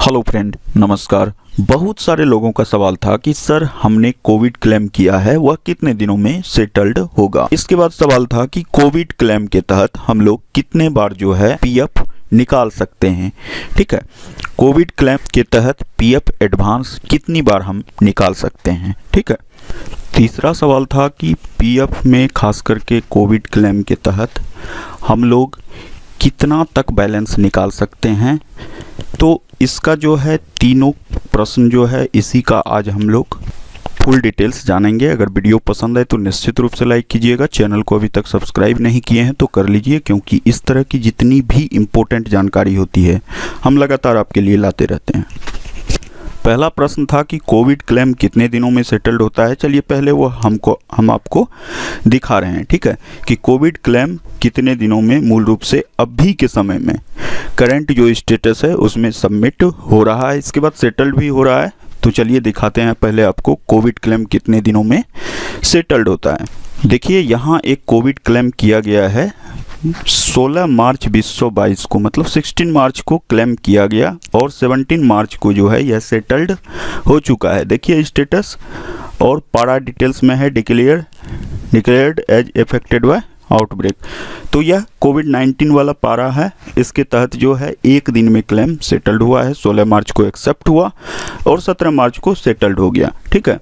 Hello friend, नमस्कार। बहुत सारे लोगों का सवाल था कि सर हमने कोविड क्लेम किया है, वह कितने दिनों में सेटल्ड होगा। इसके बाद सवाल था कि कोविड क्लेम के तहत हम लोग कितने बार जो है पीएफ निकाल सकते हैं। ठीक है, कोविड क्लेम के तहत पीएफ एडवांस कितनी बार हम निकाल सकते हैं। ठीक है, तीसरा सवाल था कि पीएफ में खास करके कोविड क्लेम के तहत हम लोग कितना तक बैलेंस निकाल सकते हैं। तो इसका जो है तीनों प्रश्न जो है इसी का आज हम लोग फुल डिटेल्स जानेंगे। अगर वीडियो पसंद आए तो निश्चित रूप से लाइक कीजिएगा। चैनल को अभी तक सब्सक्राइब नहीं किए हैं तो कर लीजिए, क्योंकि इस तरह की जितनी भी इम्पोर्टेंट जानकारी होती है हम लगातार आपके लिए लाते रहते हैं। पहला प्रश्न था कि कोविड क्लेम कितने दिनों में सेटल्ड होता है। चलिए पहले वो हम आपको दिखा रहे हैं। ठीक है, कि कोविड क्लेम कितने दिनों में मूल रूप से अभी के समय में करंट जो स्टेटस है उसमें सबमिट हो रहा है, इसके बाद सेटल्ड भी हो रहा है। तो चलिए दिखाते हैं पहले आपको कोविड क्लेम कितने दिनों में सेटल्ड होता है। देखिए यहाँ एक कोविड क्लेम किया गया है 16 मार्च 2022 को, मतलब 16 मार्च को क्लेम किया गया और 17 मार्च को जो है यह सेटल्ड हो चुका है। देखिए स्टेटस और पारा डिटेल्स में है declared as affected by outbreak. तो यह कोविड-19 वाला पारा है, इसके तहत जो है एक दिन में क्लेम सेटल्ड हुआ है। 16 मार्च को एक्सेप्ट हुआ और 17 मार्च को सेटल्ड हो गया। ठीक है,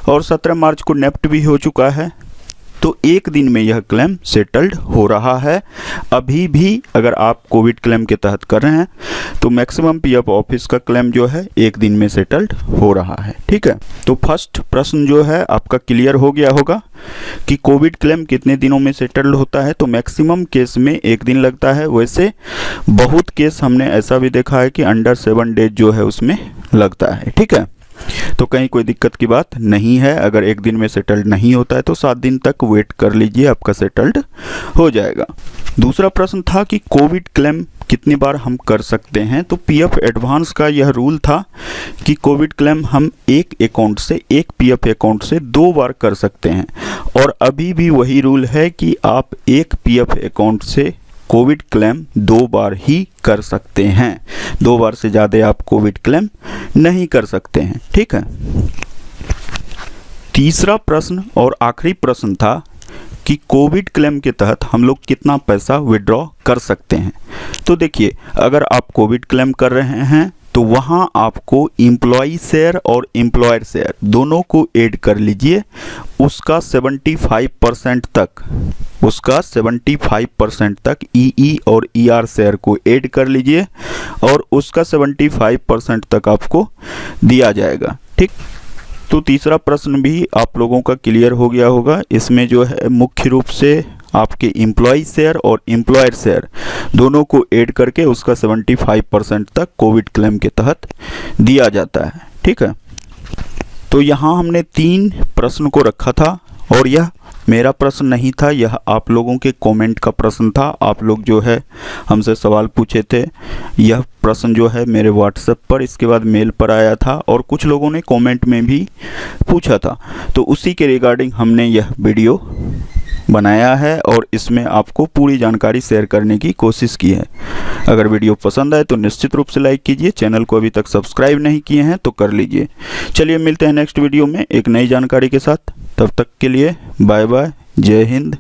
और 17 मार्च को नेफ्ट भी हो चुका है। तो एक दिन में यह क्लेम सेटल्ड हो रहा है। अभी भी अगर आप कोविड क्लेम के तहत कर रहे हैं तो मैक्सिमम पीएफ ऑफिस का क्लेम जो है एक दिन में सेटल्ड हो रहा है। ठीक है, तो फर्स्ट प्रश्न जो है आपका क्लियर हो गया होगा कि कोविड क्लेम कितने दिनों में सेटल्ड होता है। तो मैक्सिमम केस में एक दिन लगता है, वैसे बहुत केस हमने ऐसा भी देखा है कि अंडर 7 डेज जो है उसमें लगता है। ठीक है, तो कहीं कोई दिक्कत की बात नहीं है। अगर एक दिन में सेटल्ड नहीं होता है तो 7 दिन तक वेट कर लीजिए, आपका सेटल्ड हो जाएगा। दूसरा प्रश्न था कि कोविड क्लेम कितनी बार हम कर सकते हैं। तो पीएफ एडवांस का यह रूल था कि कोविड क्लेम हम एक पीएफ अकाउंट से 2 बार कर सकते हैं, और अभी भी वही रूल है कि आप एक पीएफ अकाउंट से कोविड क्लेम 2 बार ही कर सकते हैं। 2 बार से ज़्यादा आप कोविड क्लेम नहीं कर सकते हैं। ठीक है, तीसरा प्रश्न और आखिरी प्रश्न था कि कोविड क्लेम के तहत हम लोग कितना पैसा विड्रॉ कर सकते हैं। तो देखिए, अगर आप कोविड क्लेम कर रहे हैं तो वहाँ आपको एम्प्लॉय शेयर और एम्प्लॉयर शेयर दोनों को ऐड कर लीजिए। उसका 75% तक ईई और ईआर शेयर को ऐड कर लीजिए और उसका 75% तक आपको दिया जाएगा। ठीक, तो तीसरा प्रश्न भी आप लोगों का क्लियर हो गया होगा। इसमें जो है मुख्य रूप से आपके एम्प्लॉय शेयर और एम्प्लॉयर शेयर दोनों को ऐड करके उसका 75% तक कोविड क्लेम के तहत दिया जाता है। ठीक है, तो यहाँ हमने 3 प्रश्न को रखा था और यह मेरा प्रश्न नहीं था, यह आप लोगों के कमेंट का प्रश्न था। आप लोग जो है हमसे सवाल पूछे थे, यह प्रश्न जो है मेरे व्हाट्सएप पर, इसके बाद मेल पर आया था और कुछ लोगों ने कमेंट में भी पूछा था। तो उसी के रिगार्डिंग हमने यह वीडियो बनाया है और इसमें आपको पूरी जानकारी शेयर करने की कोशिश की है। अगर वीडियो पसंद आए तो निश्चित रूप से लाइक कीजिए। चैनल को अभी तक सब्सक्राइब नहीं किए हैं तो कर लीजिए। चलिए मिलते हैं नेक्स्ट वीडियो में एक नई जानकारी के साथ। तब तक के लिए बाय बाय, जय हिंद।